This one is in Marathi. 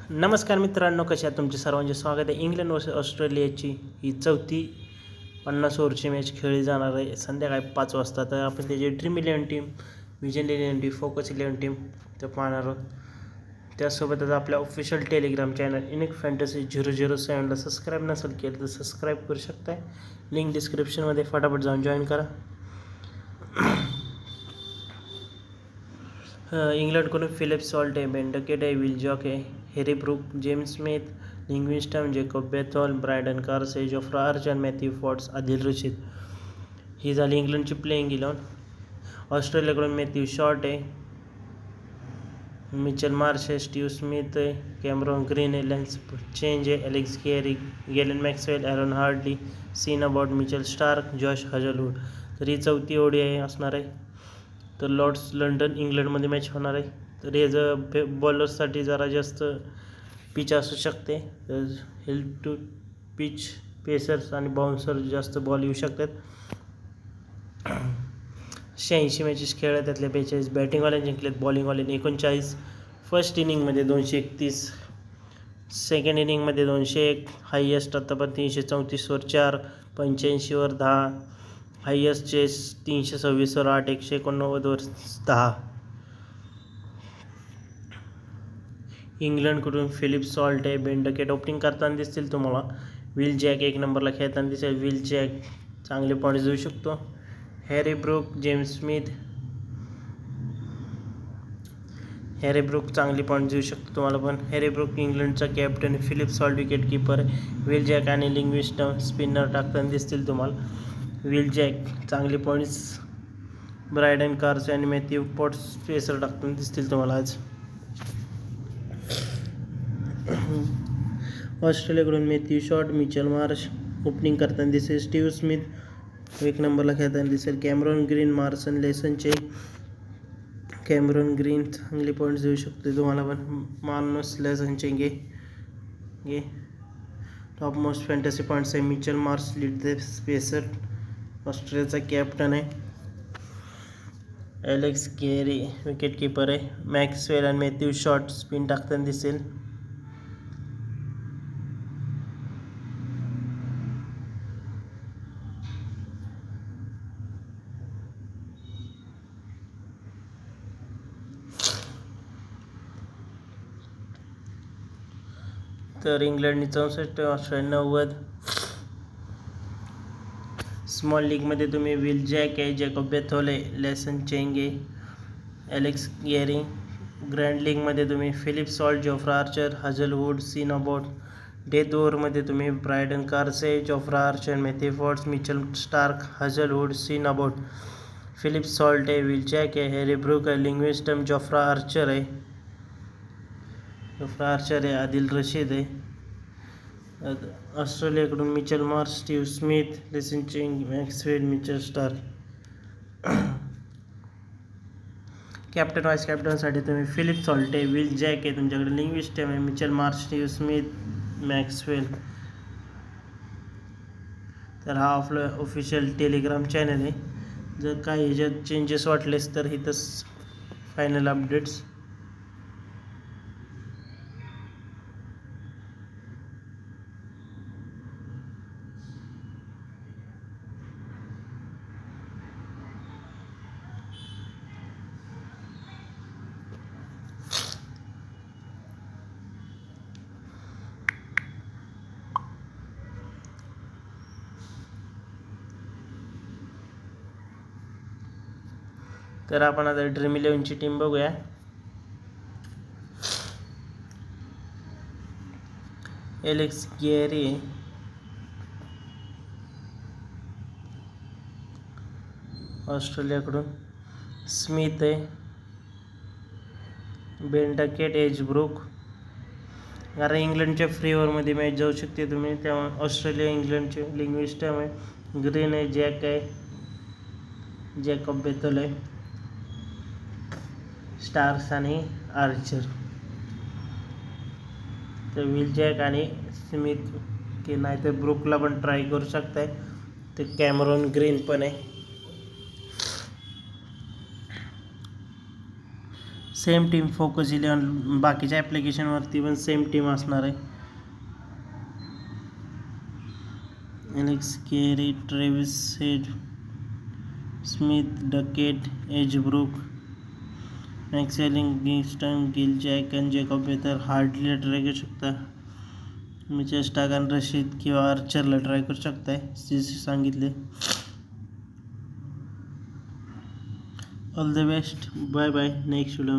नमस्कार मित्रांनो, कशा आहात? तुमचे सर्वांचे स्वागत आहे. इंग्लंड वर्सेस ऑस्ट्रेलियाची ही चौथी 50 ओव्हरची मॅच खेळली जाणार आहे संध्याकाळी 5 वाजता. तर आपण त्याची dream 11 team, vision 11 team, focus 11 team ते पाहणार आहोत. त्यासोबतच आपल्या official Telegram channel unique fantasy 007ला सबस्क्राईब नसेल केलं तर सबस्क्राईब करू शकताय. लिंक डिस्क्रिप्शनमध्ये फटाफट जाऊन जॉईन करा. इंग्लंडकडून फिलिप सॉल्ट आहे, बेन डकेट आहे, विल जॉक आहे, Harry Brook, James Smith, Livingstone, Jacob Bethell, Brydon Carse, Jofra Archer, Matthew Potts, Adil Rashid. ही झाली इंग्लंडची प्लेइंग 11. ऑस्ट्रेलियाकडून मॅथ्यू शॉर्ट आहे, मिचेल मार्श आहे, स्टीव्ह स्मिथ आहे, कॅमरॉन ग्रीन आहे, लेन्स चेंज आहे, Alex Carey, Glenn Maxwell, Aaron Hardie, Sean Abbott, Mitchell Starc, Josh Hazlewood. तर ही चौथी ओडी असणार आहे. तर लॉर्ड्स लंडन इंग्लंडमध्ये मॅच होणार आहे. तर हे जर बॉलर्ससाठी जरा जास्त पिच असू शकते. तर हिल टू पिच पेसर्स आणि बाउन्सर जास्त बॉल येऊ शकतात. 86 मॅचेस खेळल्या, त्यातले 42 बॅटिंगवाले जिंकलेत, बॉलिंगवाले 39. फर्स्ट इनिंगमध्ये 231, सेकंड इनिंगमध्ये 201, हायेस्ट आत्तापर्यंत 334वर 4, 85वर 10, हायेस्ट चेस 326वर 8, 189वर 10. इंग्लंडकडून फिलिप सॉल्ट आहे, बेन डकेट ओपनिंग करताना दिसतील तुम्हाला. विल जॅक 1 नंबरला खेळताना दिसेल. विल जॅक चांगले पॉईंट्स देऊ शकतो. Harry Brook, James Smith, Harry Brook चांगली पॉईंट देऊ शकतो तुम्हाला. पण हॅरी ब्रूक इंग्लंडचा captain, Philip Salt wicket keeper आहे. विल जॅक आणि लिंग्विस्टम स्पिनर टाकताना दिसतील तुम्हाला. विल जॅक चांगले पॉईंट्स, ब्रायडन कार्स आणि मॅथ्यू फॉर्ड्स पेसर टाकताना दिसतील तुम्हाला आज. ऑस्ट्रेलियाकडून Matthew Short, Mitchell Marsh opening करताना दिसेल. स्टीव्ह स्मिथ 1 नंबरला खेळताना दिसेल. कॅमरॉन ग्रीन, मार्सन लेसनचे, कॅमरॉन ग्रीन चांगले पॉईंट्स देऊ शकते तुम्हाला. पण मार्नस लेसनचे घे टॉप मोस्ट फॅन्टसी पॉईंट्स आहे. Mitchell Marsh lead the pacer, ऑस्ट्रेलियाचा कॅप्टन आहे. एलेक्स केरी विकेट कीपर आहे. मॅक्सवेल आणि मॅथ्यू शॉर्ट स्पिन टाकताना दिसेल. तर इंग्लंडने 64, ऑस्ट्रेलिया 90. स्मॉल लीगमध्ये तुम्ही विल जॅक आहे, जेकोब बेथॉल आहे, लेसन चेंग आहे, एलेक्स गेरी. ग्रँड लीगमध्ये तुम्ही Philip Salt, Jofra Archer, Hazlewood, Sean Abbott. Death ओव्हरमध्ये तुम्ही ब्रायडन कार्स आहे, Jofra Archer, Matthew Potts, Mitchell Starc, Hazlewood, Sean Abbott. Philip Salt आहे, विल जॅक आहे, हॅरी ब्रूक आहे, लिंग्विस्टम, जोफ्रा आर्चर आहे, आदिल रशीद आहे. ऑस्ट्रेलियाकडून मिचेल मार्श, स्टीव्ह स्मिथ, लेसन चेंग, Maxwell, Mitchell Starc. Captain vice कॅप्टनसाठी तुम्ही फिलिप सॉल्ट आहे, विल जॅक आहे, तुमच्याकडे लिंग्विस्टम आहे, Mitchell Marsh, Steve Smith, Maxwell. तर हा आपला ऑफिशियल टेलिग्राम चॅनल आहे. जर काही ह्याच्यात चेंजेस वाटलेस तर इथंच फायनल अपडेट्स. तर आपण आता ड्रीम 11ची टीम बघूया. एलेक्स गेरी, ऑस्ट्रेलियाकडून स्मिथ आहे, बेन डकेट, एज ब्रूक. कारण इंग्लंडच्या फ्री ओव्हरमध्ये मॅच जाऊ शकते तुम्ही, त्यामुळे ऑस्ट्रेलिया इंग्लंडचे लिंग्विस्टम आहे, ग्रीन आहे, जॅक आहे, जेकोब बेथॉल आहे, स्टार्क्स आणि आर्चर. तर विल जॅक आणि स्मिथ की नाही तर ब्रूकला पण ट्राय करू शकताय. ते कॅमरॉन ग्रीन पण आहे. सेम टीम फोकस 11 बाकीच्या ॲप्लिकेशनवरती पण सेम टीम असणार आहे. Alex Carey, Travis Head, Smith, Duckett, एजब्रुक, मॅक्सवेल, लिंग्स्टन, गिल, जॅकन, जेकॉब बेथर, हार्डलीला ट्राय करू शकता. मिचेल स्टार्क, रशीद किंवा आर्चरला ट्राय करू शकताय जसे सांगितले. All the best, bye bye. Next video